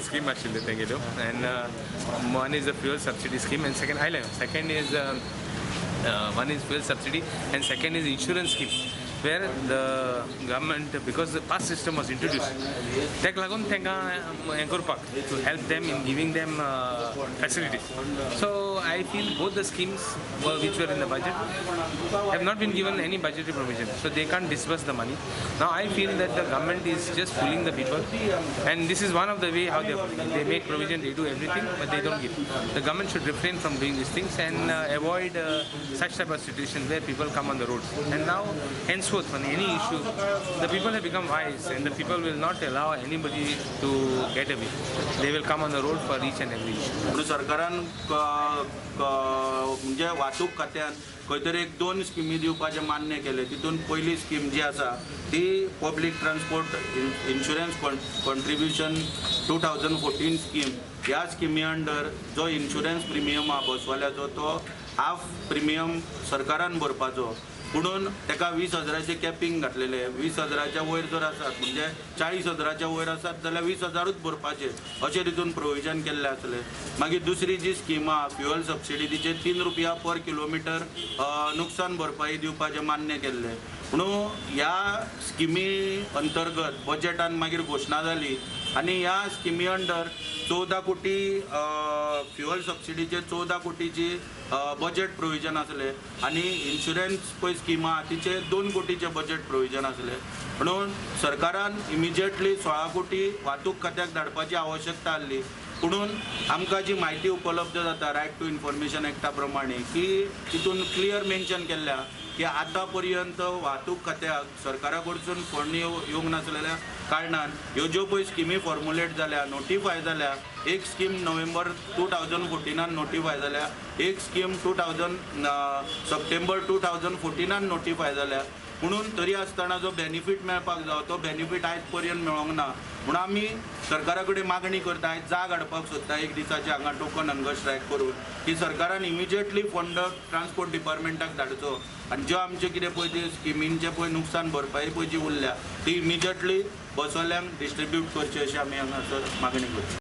scheme आशिल्ले तेगेल्यो, and one is the fuel subsidy scheme, and second is one is fuel subsidy, and second is insurance scheme, where the government, because the pass system was introduced, ताका लागून तांकां हें करपाक to help them in giving them facilities. So I feel both the schemes which were in the budget have not been given any budgetary provision, so they can't disburse the money. Now I feel that the government is just fooling the people, and this is one of the way how they make provision. They do everything, but they don't give. The government should refrain from doing these things and avoid such type of situation where people come on the roads. And now, henceforth, on any issue, the people have become wise, and the people will not allow anybody to get away. They will come on the road for each and every issue. सरकारान म्हणजे वाहतूक खात्यान खंय तरी एक दोन स्किमी दिवपाचे मान्य केले. तितून पहिली स्कीम जी आसा ती public transport insurance contribution 2014 scheme. ह्या स्किमी अंडर जो इन्शुरन्स प्रिमियम हा बसवाल्याचो तो हाफ प्रिमियम सरकारान भरपाचो, म्हणून ताका 20,000चे कॅपिंग घातलेले. 20,000च्या वयर जर आसात म्हणजे 40,000च्या वयर आसात जाल्यार 20,000च भरपाचे अशें तितून प्रोविजन केल्लें आसलें. मागीर दुसरी जी स्कीम आहा फ्युअल सबसिडी, तिचे 3 रुपया पर किलोमिटर नुकसान भरपाई दिवपाचें मान्य केल्लें. म्हणून ह्या स्किमी अंतर्गत बजेटान मागीर घोशणा जाली, आनी ह्या स्किमी अंडर 14 कोटी फ्युअल सबसिडीचे 14 कोटीची बजेट प्रोविजन आसले, आनी इन्शुरन्स पळय स्कीम आहा तिचे 2 कोटीचे बजेट प्रोविजन आसले. म्हणून सरकारान इमिजिएटली 16 कोटी वाहतूक खात्याक धाडपाची आवश्यकता आसली. म्हणून आमकां जी म्हायती उपलब्ध जाता रायट टू इन्फॉर्मेशन एक्टा प्रमाणे की तितून क्लियर मेन्शन केल्ल्या की आतां पर्यंत वाहतूक खात्याक सरकारा कडसून फंड येवंक नासलेल्या कारणान ह्यो ज्यो पळय स्किमी फॉर्मुलेट जाल्या, नोटिफाय जाल्या, एक स्कीम नोव्हेंबर 2014 नोटिफाय जाल्या, एक स्कीम सप्टेंबर 2014 नोटिफाय जाल्या. म्हणून तरी आसतना जो बेनिफीट मेळपाक जाय तो बेनिफीट आयज पर्यंत मेळोंक ना. म्हणून आमी सरकारा कडेन मागणी करता, आयज जाग हाडपाक सोदता एक दिसाचे हांगा टोकन हंगर स्ट्रायक करून की सरकारान इमिजिएटली फंड ट्रान्सपोर्ट डिपार्टमेंटाक धाडचो, आनी ज्यो आमचे कितें पळय ती स्किमींचे पळय नुकसान भरपाई पळय जी उरल्या ती इमिजिएटली बसवाल्यांक डिस्ट्रिब्यूट करची अशी आमी हांगासर मागणी करता.